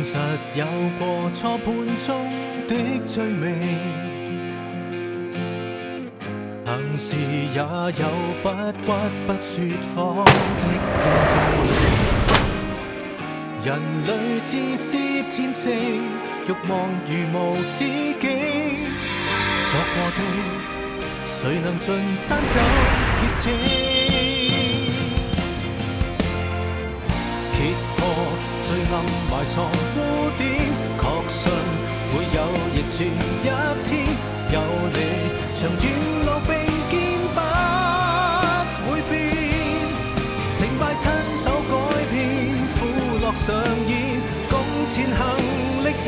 實有過錯判中的罪名，行事也有不屈不説謊的見證。人類自私天性，慾望如無止境，作過的誰能盡散走熱情？揭破最暗埋藏污點，確信會有逆轉一天，有你長遠路並肩不會變，成敗親手改變，苦樂常現，共前行力牽，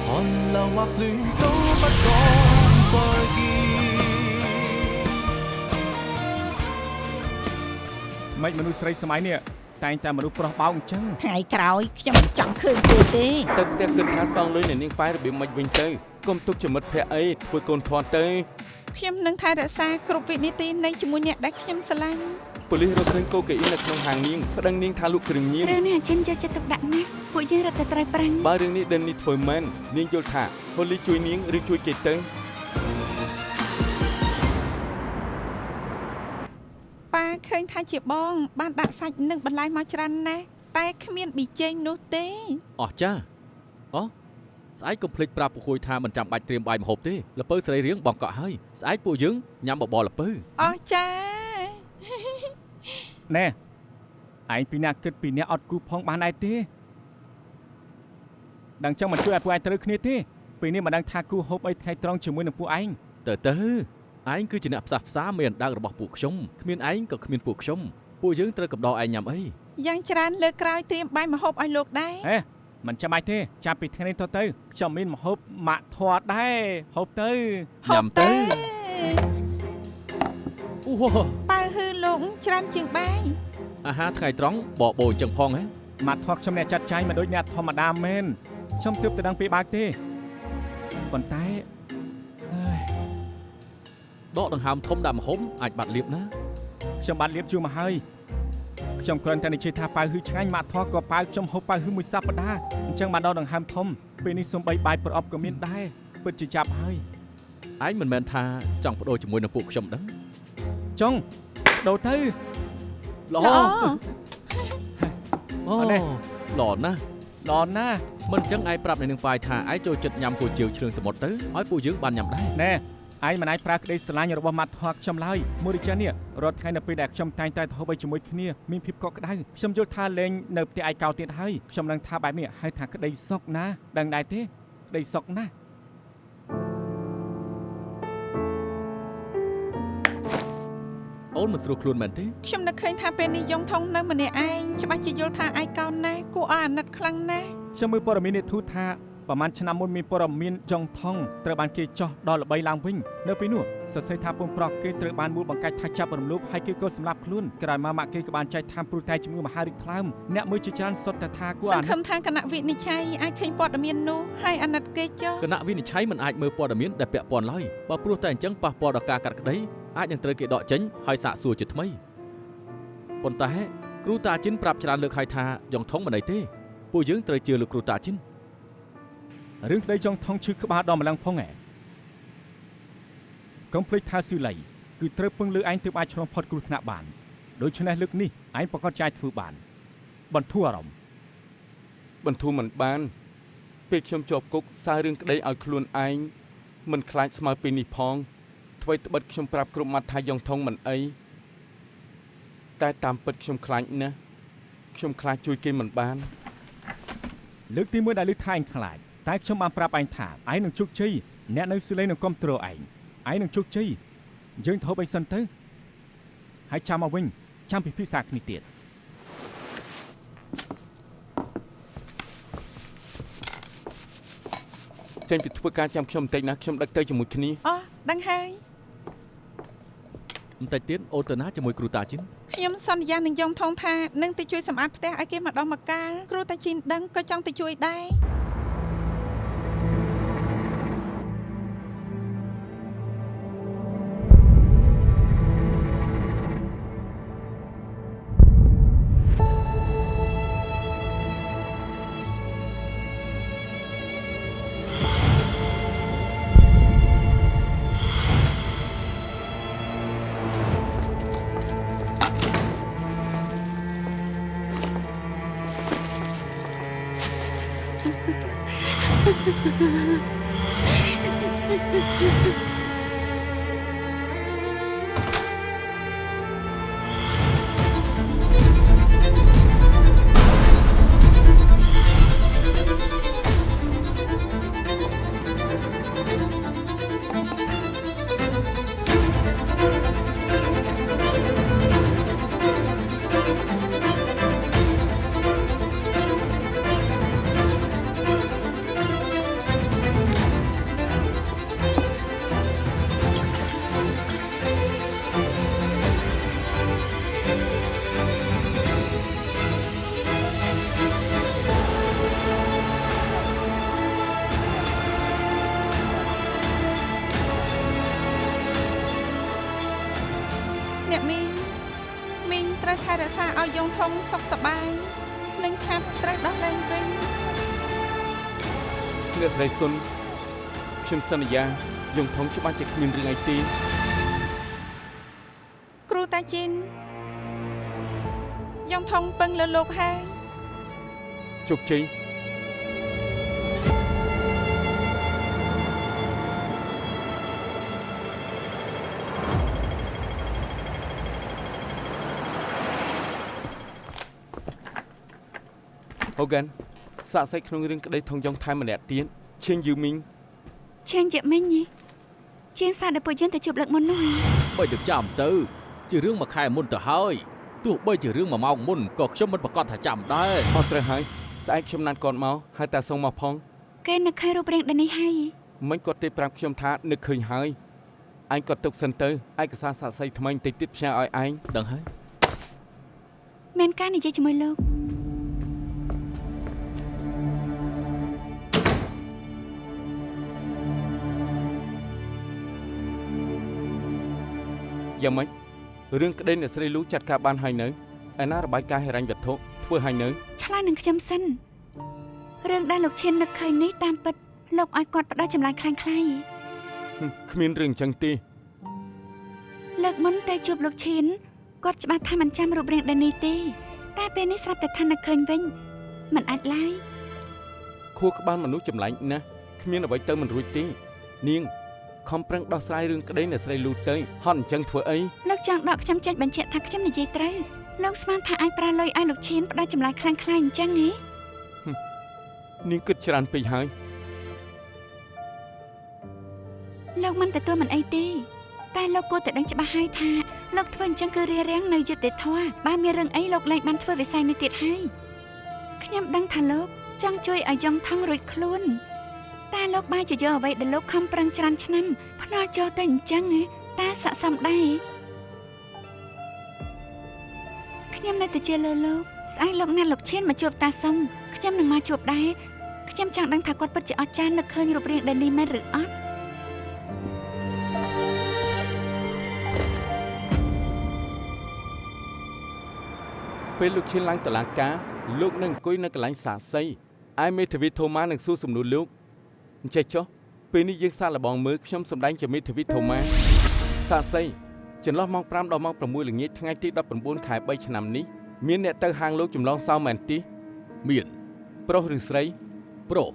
寒流或暖都不講再見。មិនមនុស្សស្រីសម័យនេះតែងតែមនុស្សប្រុសបោកអញ្ចឹងថ្ងៃក្រោយខ្ញុំមិនចង់ឃើញគេទេទៅផ្ទះគិតថាសងលុយនៅនាងប៉ែរបៀបមិនវិញទៅកុំទុកចំណិតភ័ក្រអីធ្វើកូនធាន់ទៅខ្ញុំនឹងថែរក្សាគ្រប់វិនាទីនៃជាមួយអ្នកដែលខ្ញុំស្រឡាញ់ប៉ូលីសរកឃើញកូកេអ៊ីននៅក្នុងហាងនាងប្តឹងនាងថាលក់គ្រឿងញៀនរឿងនេះអញ្ចឹងយកចិត្តទុកដាក់ណាស់ពួកយើងរត់ទៅត្រូវប្រាំងបើរឿងនេះដេននេះធ្វើមែននាងយល់ថាប៉ូលីសជួយនាងឬជួយគេទៅប៉ាឃើញថាជាបងបានដាក់សាច់និងបន្លែមកច្រើនណាស់តែគ្មានប៊ីចេងនោះទេអស់ចាអូស្អែកកុំភ្លេចប្រាប់ពូខួយថាមិនចាំបាច់ត្រៀមបាយម្ហូបទេល្ពៅស្រីរៀងបងកក់ហើយស្អែកពួកយើងញ៉ាំបបរល្ពៅអស់ចាណែឯងពីអ្នកគិតពីអ្នកអត់គូផងបានដែរទេដឹងចឹងមិនជួយឲ្យពួកឯងត្រូវគ្នាទេពេលនេះមិនដឹងថាគូហូបអីថ្ងៃត្រង់ជាមួយនឹងពួកឯងទៅឯងគឺជាអ្នកផ្សះផ្សាមានអណ្ដើករបស់ពួកខ្ញុំគ្មានឯងក៏គ្មានពួកខ្ញុំពួកយើងត្រូវកំដរឯងញ៉ាំអីយ៉ាងច្រើនលើកក្រោយត្រៀមបាយម្ហូបឲ្យលោកដែរមិនចាំបាច់ទេចាប់ពីថ្ងៃនេះទៅខ្ញុំមានម្ហូបម៉ាក់ធាត់ដែរហូបទៅញ៉ាំទៅអូប៉ៅហឺលោកច្រើនជាងបាយអាហារថ្ងៃត្រង់បបោអញ្ចឹងផងហ៎ម៉ាក់ធាត់ខ្ញុំអ្នកចាត់ចែងមិនដូចអ្នកធម្មតាមែនខ្ញុំទើបទៅដឹងពីបាក់ទេប៉ុន្តែដកដង្ហើមធំដាក់ម្ហូបអាចបាត់លៀបណាខ្ញុំបានលៀបជួមកហើយខ្ញុំគ្រាន់តែនិយាយថាប៉ៅហឺឆ្ងាញ់ម៉ាក់ធាត់ក៏ប៉ៅខ្ញុំហូបប៉ៅហឺមួយសប្តាហ៍អញ្ចឹងបានដកដង្ហើមធំពេលនេះសំបីបាយប្រអប់ក៏មានដែរពិតជាចាប់ហើយឯងមិនមែនថាចង់បដូរជាមួយនឹងពួកខ្ញុំដឹងចង់ដូរទៅល្អអូនេះល្អណាស់មិនចឹងឯងប្រាប់នៅនឹងប៉ាយថាឯងចូលចិត្តញ៉ាំគូជាវឆ្លងសមុទ្រទៅឲ្យពួកយើងបានញ៉ាំដែរណែឯងមិនអាចប្រើក្តីស្រឡាញ់របស់ម៉ាត់ធាត់ខ្ញុំឡើយមួយរីចានេះរត់ថ្ងៃនៅពេលដែលខ្ញុំតែងតែទៅហូបជាមួយគ្នាមានភាពកក់ក្ដៅខ្ញុំយល់ថាលេងនៅផ្ទះឯកោទៀតហើយខ្ញុំនឹងថាបែបនេះហៅថាក្តីសុខណាដឹងដែរទេក្តីសុខណាអូនមិនស្រួលខ្លួនមែនទេខ្ញុំនឹកឃើញថាពេលនេះយងថងនៅម្នាក់ឯងច្បាស់ជាយល់ថាឯកោណាស់គួរឲ្យអាណិតខ្លាំងណាស់ខ្ញុំមើលព័ត៌មាននេះធូរថាប្រហែលឆ្នាំមុនមានព័ត៌មានយ៉ងថងត្រូវបានគេចោះដល់ល្បីឡើងវិញនៅពេលនោះសរសេរថាពងប្រុសគេត្រូវបានមូលបង្កាច់ថាចាប់រំលោភហើយគេក៏សម្លាប់ខ្លួនក្រោយមកម៉ាក់គេក៏បានចែកថាមព្រោះតែជំងឺមហារីកថ្លើមអ្នកមើលជាច្រើនសុទ្ធតែថាគួរសង្ឃឹមថាគណៈវិនិច្ឆ័យអាចឃើញព័ត៌មាននោះហើយអាណិតគេចុះគណៈវិនិច្ឆ័យមិនអាចមើលព័ត៌មានដែលពាក់ព័ន្ធឡើយបើព្រោះតែអញ្ចឹងប៉ះពាល់ដល់ការកាត់ក្តីអាចនឹងត្រូវគេដកចេញហើយសាកសួរជាថ្មីប៉ុន្តែគ្រូតាជិនប្រាប់ច្រើនលើកហើយថាយ៉ងថងមិនអីទេពួកយើងត្រូវជឿលើគ្រូតាជិនរឿងក្តីចង់ថងឈឺក្បាលដល់ម្លឹងផងកុំភ្លេចថាស៊ូលៃគឺត្រូវពឹងលើឯងទើបអាចឆ្លងផុតគ្រោះថ្នាក់បានដូច្នេះលើកនេះឯងប្រកាសចាយធ្វើបានបន្ធូរអារម្មណ៍បន្ធូរមិនបានពេលខ្ញុំជាប់គុកសាររឿងក្តីឲ្យខ្លួនឯងមិនខ្លាចស្មើពេលនេះផងអ្វីត្បិតខ្ញុំប្រាប់គ្រប់ម៉ាត់ថាយ៉ងថងមិនអីតែតាមពិតខ្ញុំខ្លាចណាស់ខ្ញុំខ្លាចជួយគេមិនបានលើកទី1ដែលលើកថាឯងខ្លាចតែខ្ញុំបានប្រាប់ឯងថាឯងនឹងជោគជ័យអ្នកនៅស៊ូលៃនឹងគ្រប់គ្រងឯងនឹងជោគជ័យយើងទៅបីសិនទៅហើយចាំមកវិញចាំពិភាក្សាគ្នាទៀតចេញពីធ្វើការចាំខ្ញុំបន្តិចណាខ្ញុំដឹកទៅជាមួយគ្នាអូដឹងហើយបន្តិចទៀតអូនទៅណាជាមួយគ្រូតាជិនខ្ញុំសន្យានឹងយ៉ងថងថានឹងទៅជួយសម្អាតផ្ទះឲ្យគេម្ដងម្កាលគ្រូតាជិនដឹងក៏ចង់ទៅជួយដែរ អ្នកមីងត្រូវថែរក្សាឲ្យយងធំសុខសប្បាយនិងឆាប់ត្រូវដោះលែងវិញ អ្នកស្រីសុនខ្ញុំសន្យាយងធំច្បាស់ជាគ្មានរឿងអីទេ គ្រូតាជីនយងធំពឹងលើលោកហើយ ជោគជ័យ អូហ្គានសាកសៃក្នុងរឿងក្តីថងយ៉ងថែមម្នាក់ទៀតឈៀងយូមីង ជាងជាមិញជាងសារដែលពួកយើងទៅជួបលើកមុននោះ បើយកចាំទៅជារឿងមួយខែមុនទៅហើយទោះបីជារឿង1ម៉ោងមុនក៏ខ្ញុំមិនប្រកាសថាចាំដែរ អត់ត្រូវហើយស្អែកខ្ញុំណាត់គាត់មកហើយតាសុងមកផង គេនឹកឃើញរូបរាងដូចនេះហើយ មិញគាត់ទេប្រាប់ខ្ញុំថានឹកឃើញហើយឯងគាត់ទុកសិនទៅឯកសារសាកសៃថ្មីបន្តិចទៀតផ្ញើឲ្យឯង ដឹងហើយ មានការនិយាយជាមួយលោក យ៉ាងម៉េចរឿងក្តីអ្នកស្រីលូចាត់ការបានហើយនៅឯណារបាយការណ៍ហិរញ្ញវត្ថុធ្វើហើយនៅ ឆ្លើយនឹងខ្ញុំសិនរឿងដែលលោកឈៀននឹកឃើញនេះតាមពិតលោកឲ្យគាត់ផ្ដោតចម្លើយคล้าย គ្មានរឿងចឹងទេ លើកមុនទៅជួបលោកឈៀនគាត់ច្បាស់ថាមិនចាំរូបរាងដែលនេះទេតែពេលនេះស្រាប់តែថានឹកឃើញវិញមិនអាចឡើយ ខួរក្បាលមនុស្សចម្លែកណាស់គ្មានអ្វីទៅមិនរួចទេនាងខំប្រឹងដោះស្រាយរឿងក្តីអ្នកស្រីលូទៅហត់អញ្ចឹងធ្វើអី លោកចង់ដកខ្ញុំចេញបញ្ជាក់ថាខ្ញុំនិយាយត្រូវលោកស្មានថាអាចប្រើលុយឲ្យលោកឈៀនផ្ដោតចម្លើយคล้ายអញ្ចឹងហ៎ នាងគិតច្រើនពេកហើយ លោកមិនទទួលមិនអីទេតែលោកគួរតែដឹងច្បាស់ហើយថាលោកធ្វើអញ្ចឹងគឺរារាំងនៅយុត្តិធម៌បើមានរឿងអីលោកលែងបានធ្វើវិស័យនេះទៀតហើយខ្ញុំដឹងថាលោកចង់ជួយឲ្យយ៉ងថងរួចខ្លួនតែលោកបែរជាយកអ្វីដែលលោកខំប្រឹងច្រើនឆ្នាំផ្ដាល់ចូលទៅអញ្ចឹងតើស័ក្តិសមដែរខ្ញុំនៅតែជឿលើលោកស្អែកលោកណាត់លោកឈៀនមកជួបតាសុងខ្ញុំនឹងមកជួបដែរខ្ញុំចង់ដឹងថាគាត់ពិតជាអស្ចារ្យនឹកឃើញរូបរាងដែលនេះមែនឬអត់ ពេលលោកឈៀនឡើងតុលាការលោកនឹងអង្គុយនៅកន្លែងសាកសីឯមេធាវីថូម៉ានឹងសួរសំណួរលោកអញ្ចេះចុះពេលនេះយើងសាកល្បងមើលខ្ញុំសម្ដែងជាមេធាវីថូម៉ាសាកសីចន្លោះម៉ោង5ដល់ម៉ោង6ល្ងាចថ្ងៃទី19ខែ3ឆ្នាំនេះមានអ្នកទៅហាងលោកចម្លងសៅមែនទេ មាន ប្រុសឬស្រី ប្រុស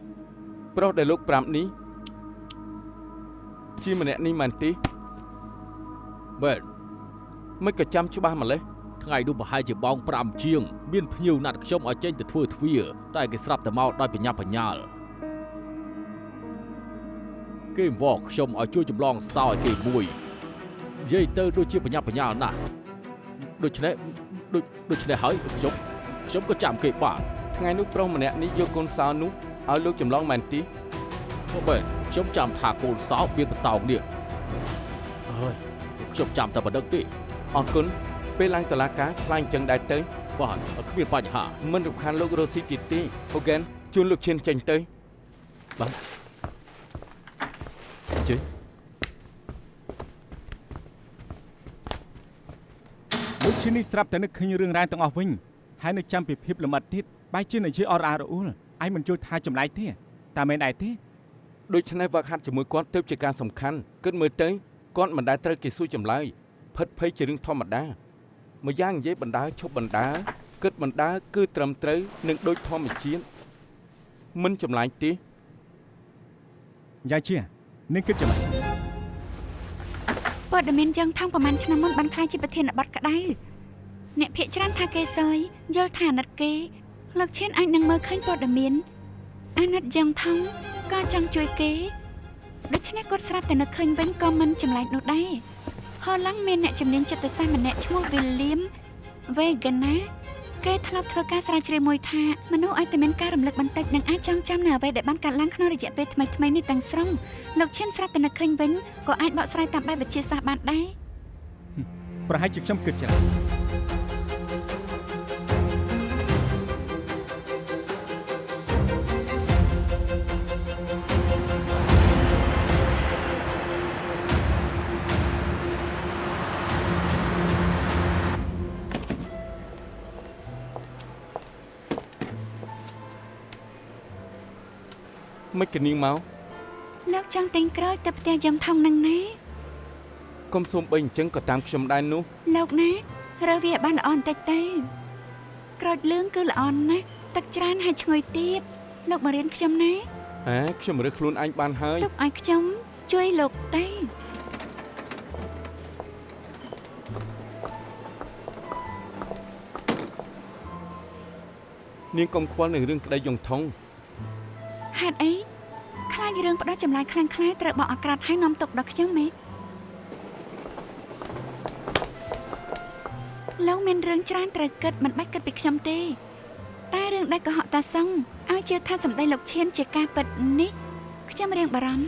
ប្រុសដែលលោកប្រាប់នេះជាម្នាក់នេះមែនទេ បែន មិនក៏ចាំច្បាស់ម្លេះ ថ្ងៃនោះប្រហែលជាម៉ោង5ជាងមានភ្ញៀវណាត់ខ្ញុំឲ្យចេញទៅធ្វើទ្វារតែគេស្រាប់តែមកដោយបញ្ញាបញ្ញាលគេវល់ខ្ញុំឲ្យជួយចម្លងសោឲ្យគេមួយនិយាយទៅដូចជាបញ្ញាបញ្ញាលណាស់ដូច្នេះហើយខ្ញុំក៏ចាំគេបាន ថ្ងៃនោះប្រុសម្នាក់នេះយកកូនសោនោះឲ្យលោកចម្លងមែនទេ បែនខ្ញុំចាំថាកូនសោមានបន្តោងនេះហើយខ្ញុំចាំតែបណ្ដឹងទេ អរគុណពេលឡើងតុលាការខ្លាញ់ចឹងដែរទៅ បាទគ្មានបញ្ហា មិនរំខានលោករស់ស៊ីទៀតទេអូហ្គេនជូនលោកឈៀនចេញទៅ បាទ ជិះ លោកឈៀននេះស្រាប់តែនឹកឃើញរឿងរ៉ាវទាំងអស់វិញហើយនឹកចាំពីភាពលម្អិតទៀតបែរជានិយាយអរអារអ៊ូលឯងមិនយល់ថាចម្លែកទេតែមែនដែរទេ ដូច្នេះវឹកហាត់ជាមួយគាត់ទើបជាការសំខាន់គិតមើលទៅគាត់មិនដែលត្រូវគេសួរចម្លើយផិតភ័យជារឿងធម្មតាមួយយ៉ាងនិយាយបណ្ដាឈប់បណ្ដាគិតបណ្ដាគឺត្រឹមត្រូវនឹងដូចធម្មជាតិមិនចម្លែកទេ យាយជានឹងគិតចាំ ព័ត៌មានយ៉ាងថងប្រហែលឆ្នាំមុនបានខ្លាចជាប្រធានបទក្តៅអ្នកភាគច្រើនថាគេសយយល់ថាអាណិតគេលោកឈិនអាចនឹងមើលឃើញព័ត៌មានអាណិតយ៉ាងថងក៏ចង់ជួយគេដូច្នេះគាត់ស្រាប់តែនឹកឃើញវិញក៏មិនចម្លែកនោះដែរហូឡង់មានអ្នកជំនាញចិត្តសាស្ត្រម្នាក់ឈ្មោះ William Wegener គេធ្លាប់ធ្វើការស្រាវជ្រាវមួយថាមនុស្សអាចតែមានការរំលឹកបន្តិចនិងអាចចងចាំនៅអ្វីដែលបានកាត់ឡើងក្នុងរយៈពេលថ្មីៗនេះទាំងស្រុងលោកឈិនស្រាប់តែនឹកឃើញវិញក៏អាចបកស្រាយតាមបែបវិទ្យាសាស្ត្របានដែរ ប្រហែលជាខ្ញុំគិតច្រើនមិនគនាងមក លោកចង់ទិញក្រូចទៅផ្ទះយ៉ាងថងនឹងណា កុំសូមបីអញ្ចឹងក៏តាមខ្ញុំដែរនោះ លោកណារើវាបានល្អបន្តិចទៅក្រូចលឿងគឺល្អណាស់ទឹកច្រើនហើយឈ្ងុយទៀតលោកមករៀនខ្ញុំណា ខ្ញុំរើសខ្លួនឯងបានហើយ ទុកឲ្យខ្ញុំជួយលោកទៅ នាងកុំខ្វល់នឹងរឿងក្តីយងថង ហេតុអីខ្លាចរឿងផ្ដោតចម្លើយខ្លាំងៗត្រូវបោកអាក្រាតឲ្យនាំទុកដល់ខ្ញុំទេលោកមានរឿងច្រើនត្រូវគិតមិនបាច់គិតពីខ្ញុំទេតែរឿងដែលកុហកតាសុងឲ្យជឿថាសម្ដីលោកឈៀនជាការពិតនេះខ្ញុំរៀងបារម្ភ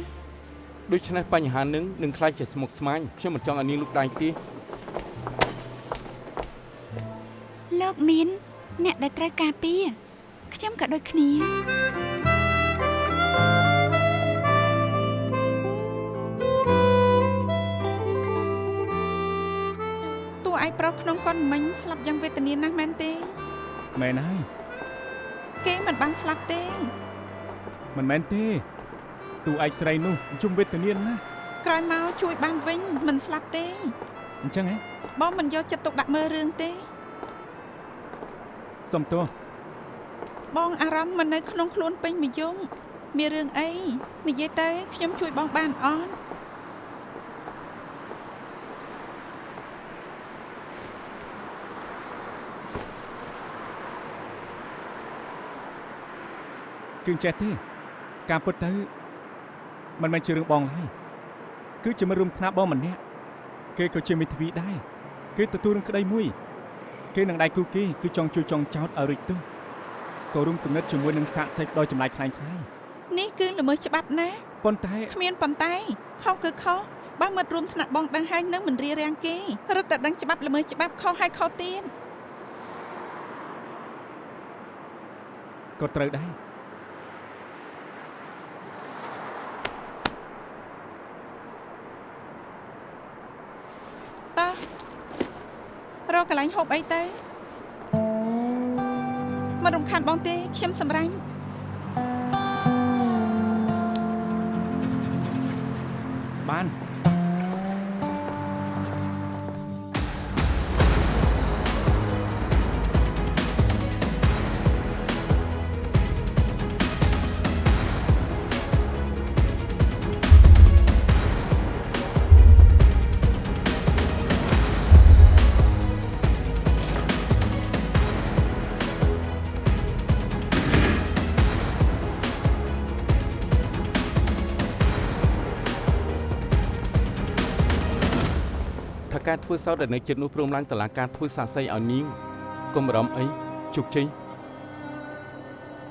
ដូច្នេះបញ្ហានឹងខ្លាចជាស្មុគស្មាញខ្ញុំមិនចង់ឲ្យនាងលូកដៃទេ លោកមានអ្នកដែលត្រូវការពារខ្ញុំក៏ដូចគ្នា តួឯងប្រុសក្នុងកូនមិញស្លាប់យ៉ាងវេទនាណាស់មែនទេ មែនហើយ គេមិនបានស្លាប់ទេ មិនមែនទេទូឯកស្រីនោះជុំវេទនាណាស់ ក្រោយមកជួយបានវិញមិនស្លាប់ទេ អញ្ចឹងហ៎ បងមិនយកចិត្តទុកដាក់មើលរឿងទេ សុំទោស បងអារម្មណ៍មិននៅក្នុងខ្លួនពេញមួយយប់មានរឿងអីនិយាយទៅខ្ញុំជួយបងបានអត់ គឺចេះទេការពិតទៅមិនមែនជារឿងបងឡើយគឺជាមិត្តរួមថ្នាក់បងម្នាក់គេក៏ជាមិត្តទ្វីដែរគេទទួលនឹងក្តីមួយគេនឹងដៃគូគេគឺចង់ជួយចង់ចោតឲ្យរួចទៅក៏រួមគំនិតជាមួយនឹងសាកសីដោយចម្លែកខ្លាំងខ្លាំង នេះគឺល្មើសច្បាប់ណា ប៉ុន្តែ គ្មានប៉ុន្តែខុសគឺខុសបើមិត្តរួមថ្នាក់បងដឹងហើយនឹងមិនរារាំងគេរត់តែដឹងច្បាប់ល្មើសច្បាប់ខុសហើយខុសទៀត ក៏ត្រូវដែរ តោះរកកន្លែងហូបអីទៅមករំខានបងទេខ្ញុំសម្រាញ់ បាន ការធ្វើសោតដែលនៅចិត្តនោះព្រមឡើងតឡាការធ្វើសាស័យឲ្យនាងកុំបារម្ភអីជោគជ័យ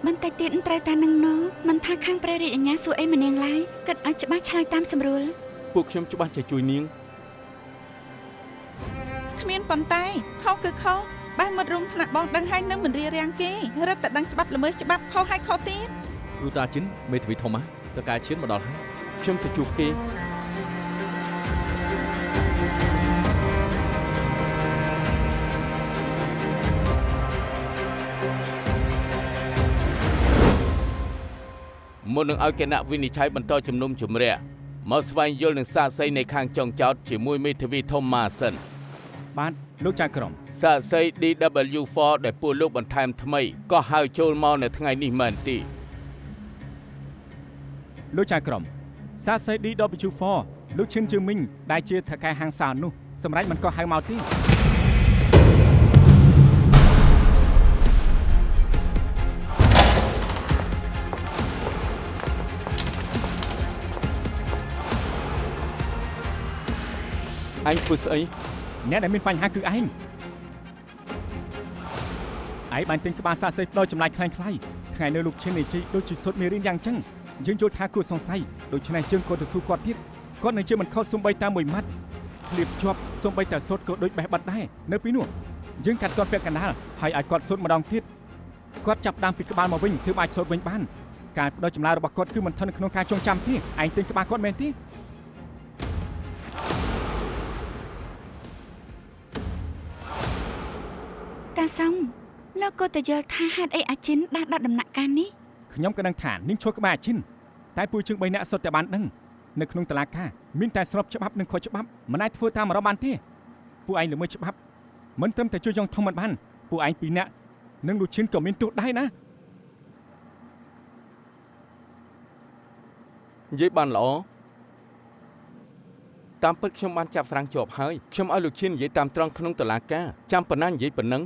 បន្តិចទៀតត្រូវតានឹងណោមិនថាខាងព្រះរាជអាជ្ញាសួរអីម្នាងឡើយគិតឲ្យច្បាស់ឆ្លើយតាមស្រួល ពួកខ្ញុំច្បាស់ចេះជួយនាង គ្មានប៉ុន្តែខុសគឺខុសបើមិត្តរួមថ្នាក់បងដឹងហើយនឹងមិនរារាំងគេរត់តែដឹងច្បាប់ល្មើសច្បាប់ខុសហើយខុសទៀត គ្រូតាជិនមេធាវីធំតើការឈានមកដល់ហើយ ខ្ញុំទៅជួបគេ មុននឹងឲ្យគណៈវិនិច្ឆ័យបន្តជំនុំជម្រះមកស្វែងយល់នឹងសាកសីនៃខាងចុងចោតជាមួយមេធាវីធំម៉ាសិន បាទលោកចៅក្រម សាកសី DW4 ដែលពួកលោកបន្ថែមថ្មីក៏ហៅចូលមកនៅថ្ងៃនេះមែនទេ លោកចៅក្រម សាសេឌី W4 លោកឈិនជឺមីងដែលជាថៅកែហាងសាវនោះសម្រាប់មិនក៏ហៅមកទេឯងធ្វើស្អី អ្នកដែលមានបញ្ហាគឺឯងបានទិញក្បាលសាសេដោយចម្លែកខ្លាំងៗថ្ងៃនៅលោកឈិននេះជីដូចជាសុទ្ធមេរៀនយ៉ាងចឹងយើងយល់ថាគួរសង្ស័យដូច្នេះយើងក៏ទៅសួរគាត់ទៀតគាត់នឹងជាមិនខុសសំបីតាមមួយម៉ាត់ឃ្លាបជាប់សំបីតែសុទ្ធក៏ដូចបេះបាត់ដែរនៅពីនោះយើងកាត់គាត់ពាក់កណ្ដាលហើយឲ្យគាត់សុទ្ធម្ដងទៀតគាត់ចាប់ដើមពីក្បាលមកវិញទើបអាចសុទ្ធវិញបានការបដិចម្លើយរបស់គាត់គឺមិនស្ថិតនៅក្នុងការចងចាំទេឯងទិញក្បាលគាត់មែនទេតាសំលោកក៏ទៅយល់ថាហេតុអីអាជីនដាស់ដល់ដំណាក់កាលនេះ ខ្ញុំក៏ដឹងថានាងឈ្មោះក្បាលអាជីនតែពួកជើង3នាក់សុទ្ធតែបានដឹងនៅក្នុងតុលាការមានតែស្របច្បាប់និងខុសច្បាប់មិនអាចធ្វើតាមអារម្មណ៍បានទេពួកឯងល្មើសច្បាប់មិនត្រឹមតែជួយយ៉ងធំមិនបានពួកឯង2នាក់និងលោកឈិនក៏មានទោសដែរណា និយាយបានល្អតាមពិតខ្ញុំបានចាប់ហ្វ្រាំងជាប់ហើយខ្ញុំឲ្យលោកឈិននិយាយតាមត្រង់ក្នុងតុលាការចាំប៉ុណ្ណានិយាយប៉ុណ្ណឹង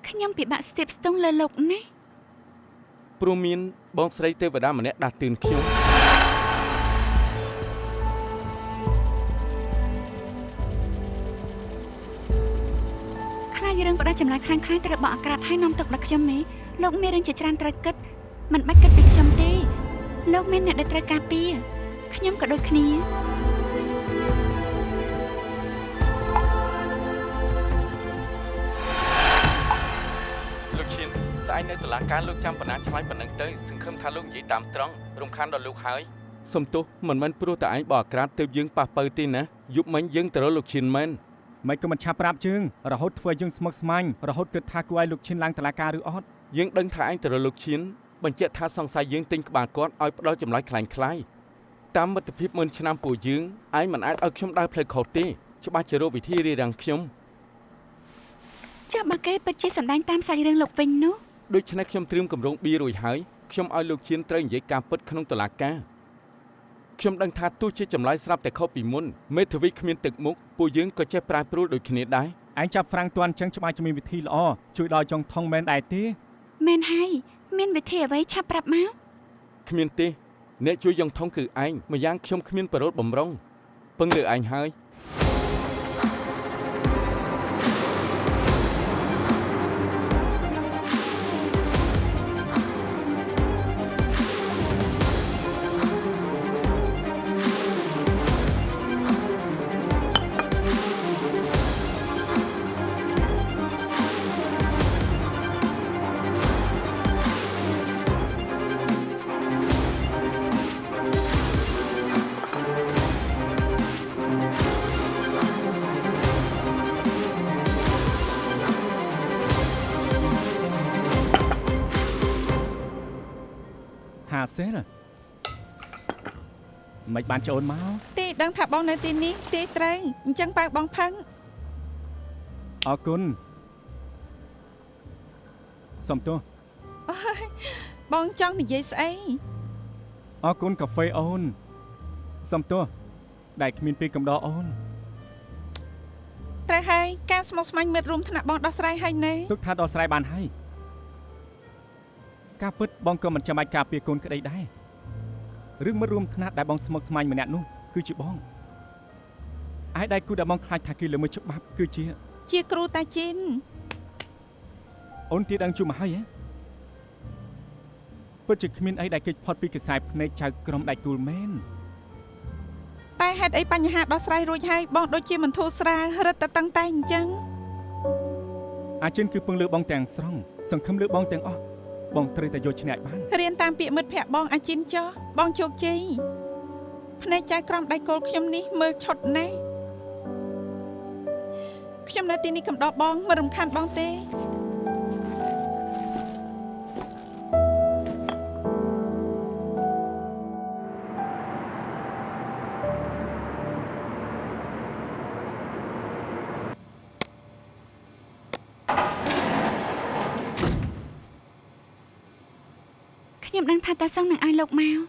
ខ្ញុំពិបាកស្ទាបស្ទង់លើលោកណាស់ ព្រោះមានបងស្រីទេវតាម្នាក់ដាស់តឿនខ្ញុំ ខ្លាចរឿងផ្ដាច់ចម្លើយខ្លាំងៗត្រូវបកអាក្រាតឲ្យនាំទុកដល់ខ្ញុំទេលោកមានរឿងជាច្រើនត្រូវគិតមិនបាច់គិតពីខ្ញុំទេលោកមានអ្នកដែលត្រូវការពារខ្ញុំក៏ដូចគ្នា លោកឈិនស្អែកនៅតុលាការលោកចាំប៉ុណ្ណាឆ្លើយប៉ុណ្ណឹងទៅសង្ឃឹមថាលោកនិយាយតាមត្រង់រំខានដល់លោកហើយសំទោសមិនមែនព្រោះតែឯងបោះអាក្រាតទើបយើងប៉ះបើទេណាយប់មិញយើងទៅរកលោកឈិនមែន មិនក៏មិនឆាប់ប្រាប់ជើងរហូតធ្វើយើងស្មុគស្មាញរហូតគិតថាគួរឲ្យលោកឈិនឡើងតុលាការឬអត់ យើងដឹងថាឯងទៅរកលោកឈិនបញ្ជាក់ថាសង្ស័យយើងទិញក្បាលគាត់ឲ្យផ្ដល់ចម្លើយខ្លាំងៗតាមមិត្តភាពមុនឆ្នាំពួកយើងឯងមិនអាចឲ្យខ្ញុំដើរផ្លូវខុសទេច្បាស់ជារកវិធីរារាំងខ្ញុំ ចាំបើគេពិតជាសម្ដែងតាមសាច់រឿងលោកវិញនោះ ដូច្នេះខ្ញុំត្រៀមកម្រងបៀរួចហើយខ្ញុំឲ្យលោកឈិនត្រូវនិយាយការពិតក្នុងតុលាការខ្ញុំដឹងថាទោះជាចម្លើយស្រាប់តែខុសពីមុនមេធាវីគ្មានទឹកមុខពួកយើងក៏ចេះប្រែប្រួលដូចគ្នាដែរ ឯងចាប់ហ្វ្រាំងទាន់ចឹងច្បាស់ជាមានវិធីល្អជួយដល់ចុងថងមែនដែរទេ មែនហើយមានវិធីអ្វីឆាប់ប្រាប់មក គ្មានទេអ្នកជួយយ៉ងថងគឺឯងម្យ៉ាងខ្ញុំគ្មានបរិលបំរុងពឹងលើឯងហើយ 50 សេនមិនបានចូលមក ទេដឹងថាបងនៅទីនេះទេត្រូវអញ្ចឹងបើបងផឹង អរគុណសំទោស បងចង់និយាយស្អី អរគុណកាហ្វេអូនសំទោសដែលគ្មានពេលកំដរអូន ត្រូវហើយការស្មុគស្មាញមិត្តរួមថ្នាក់បងដោះស្រាយហើយណែ ទុកថាដោះស្រាយបានហើយការពិតបងក៏មិនចាំបាច់ការពារកូនក្តីដែររឿងមិត្តរួមថ្នាក់ដែលបងស្មុគស្មាញម្នាក់នោះគឺជាបងឯដៃគូដែលបងខ្លាចថាគេល្មើសច្បាប់គឺជា ជាគ្រូតាជីន អូនទីដឹងជួបមកហើយហ៎ពិតជាគ្មានអីដែលគេចផុតពីខ្សែភ្នែកចៅក្រមដៃគូលមែន តែហេតុអីបញ្ហាដោះស្រាយរួចហើយបងដូចជាមិនធូរស្រាលរឹតតែតឹងតែអញ្ចឹង អាចិនគឺពឹងលើបងទាំងស្រុងសង្ឃឹមលើបងទាំងអស់បងត្រូវតែយកឈ្នះឲ្យបាន រៀនតាមពាក្យមិត្តភក្តិបងអាជីនចោះបងជោគជ័យភ្នែកចៅក្រមដៃគោលខ្ញុំនេះមើលឆុតណាស់ខ្ញុំនៅទីនេះកំដរបងមិនរំខានបងទេ ខ្ញុំដឹងថាតាសងនឹងឲ្យលោកមក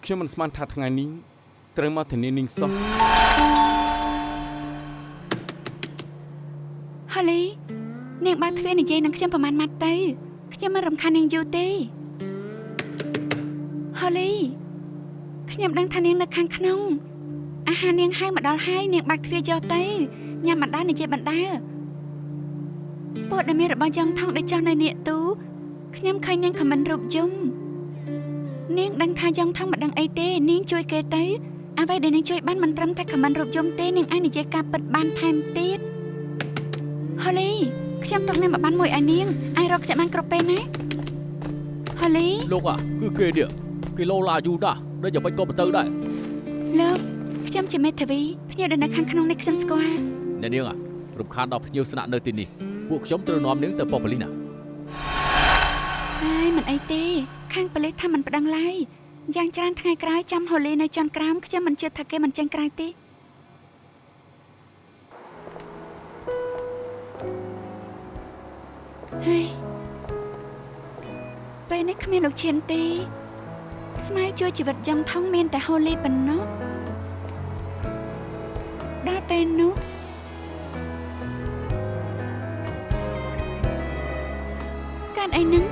ខ្ញុំមិនស្មានថាថ្ងៃនេះត្រូវមកធានានាងសោះ ហូលីនាងបើកទ្វារនិយាយនឹងខ្ញុំប្រហែលម៉ាត់ទៅខ្ញុំមិនរំខាននាងយូរទេហូលីខ្ញុំដឹងថានាងនៅខាងក្នុងអាហារនាងហៅមកដល់ហើយនាងបើកទ្វារយកទៅញ៉ាំបណ្ដានិយាយបណ្ដាព័ត៌មានរបស់យ៉ងថងដែលចោះនៅនាគទូខ្ញុំឃើញនាងខមមិនរូបយំនាងដឹងថាយ៉ងថងមិនដឹងអីទេនាងជួយគេទៅអ្វីដែលនាងជួយបានមិនត្រឹមតែខមមិនរូបយំទេនាងអាចនិយាយការពិតបានថែមទៀតហូលីខ្ញុំទុកនាងមកបានមួយឲ្យនាងអាចរកខ្ញុំបានគ្រប់ពេលណាហូលី លោកគឺគេនេះគេលោឡាយូដាស់ដូចយ៉ាងម៉េចក៏ទៅដែរ លោកខ្ញុំជាមេធាវីភ្ញៀវដែលនៅខាងក្នុងនេះខ្ញុំស្គាល់ អ្នកនាងរំខានដល់ភ្ញៀវស្នាក់នៅទីនេះពួកខ្ញុំត្រូវនាំនាងទៅប៉ុស្តិ៍ប៉ូលីសណា ហើយមិនអីទេខាងប៉ូលីសថាមិនប្តឹងឡើយយ៉ាងច្រើនថ្ងៃក្រោយចាំហូលីនៅជាន់ក្រោមខ្ញុំមិនជឿថាគេមិនចេញក្រៅទេហើយពេលនេះគ្មានលោកឈៀនទេស្មាវជួយជីវិតយ៉ាងថងមានតែហូលីប៉ុណ្ណោះដល់ពេលនោះកើតអីនឹង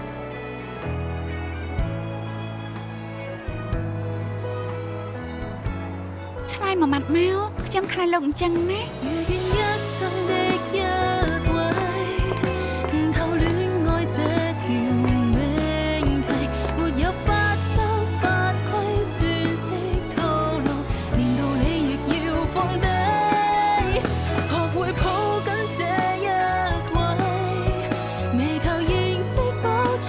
ឆ្លើយមួយម៉ាត់មកខ្ញុំខ្លាចលោកអញ្ចឹងណា 遇見一生的一位，偷戀愛這條命題，沒有法則法規算式套路，連道理亦要放低，學會抱緊這一位，未求認識保存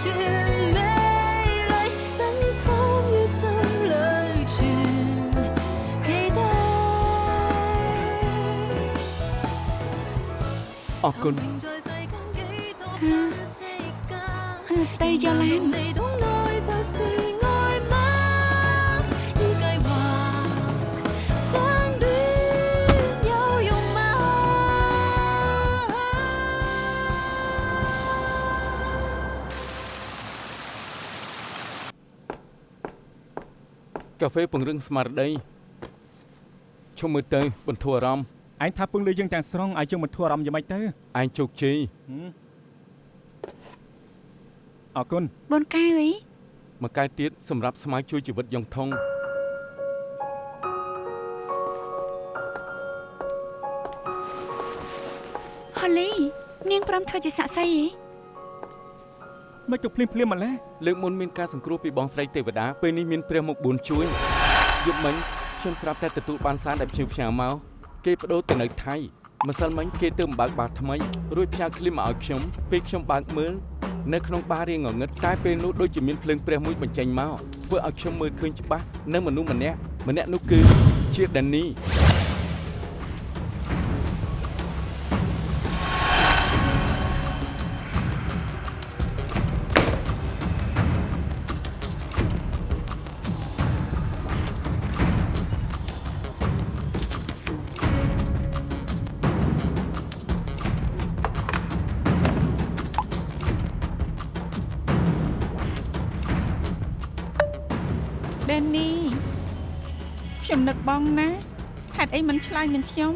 美麗，真心於心裏存。 អរគុណ ទៅយកឡាន កាហ្វេពង្រឹងស្មារតីឈុំមើលទៅបន្ធូរអារម្មណ៍ ឯងថាពឹងលើយើងទាំងស្រុងឲ្យយើងមិនធូរអារម្មណ៍យ៉ាងម៉េចទៅ ឯងជោគជ័យ អរគុណ បូនកែវអី មកកែទៀតសម្រាប់ស្មាវជួយជីវិតយ៉ងថង ហូលីនាងព្រមធ្វើជាសាក់សីអី មិនក៏ភ្លាមម្ល៉េះ លើកមុនមានការសង្គ្រោះពីបងស្រីទេវតាពេលនេះមានព្រះមុខ4ជួយយប់មិញខ្ញុំស្រាប់តែទទួលបានសារដែលភ្ញៀវផ្ញើមកគេបដូរទៅនៅថៃម្សិលមិញគេទៅបើកបារថ្មីរួចផ្ញើឃ្លីបមកឲ្យខ្ញុំពេលខ្ញុំបើកមើលនៅក្នុងបាររៀងងងឹតតែពេលនោះដូចជាមានភ្លើងព្រះមួយបញ្ចេញមកធ្វើឲ្យខ្ញុំមើលឃើញច្បាស់នៅមនុស្សម្នាក់នោះគឺជាដានី ដេននីខ្ញុំនឹកបងណាហេតុអីមិនឆ្លើយនឹងខ្ញុំ